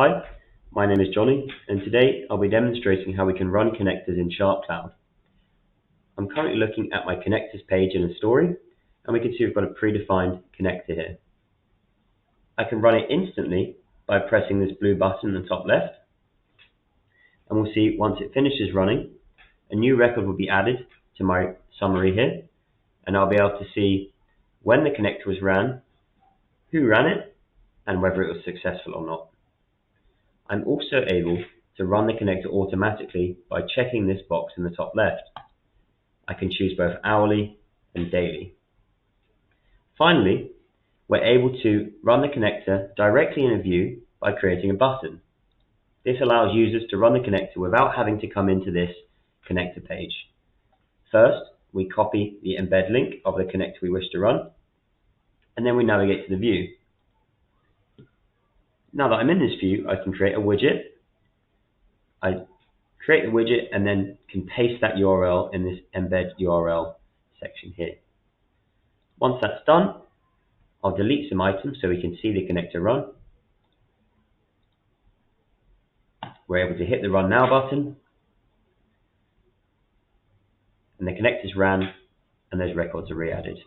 Hi, my name is Johnny, and today I'll be demonstrating how we can run connectors in SharpCloud. I'm currently looking at my connectors page in a story, and we can see we've got a predefined connector here. I can run it instantly by pressing this blue button in the top left, and we'll see once it finishes running, a new record will be added to my summary here, and I'll be able to see when the connector was ran, who ran it, and whether it was successful or not. I'm also able to run the connector automatically by checking this box in the top left. I can choose both hourly and daily. Finally, we're able to run the connector directly in a view by creating a button. This allows users to run the connector without having to come into this connector page. First, we copy the embed link of the connector we wish to run, and then we navigate to the view. Now that I'm in this view, I can create a widget. I create the widget and then can paste that URL in this embed URL section here. Once that's done, I'll delete some items so we can see the connector run. We're able to hit the Run Now button, and the connector's ran, and those records are re-added.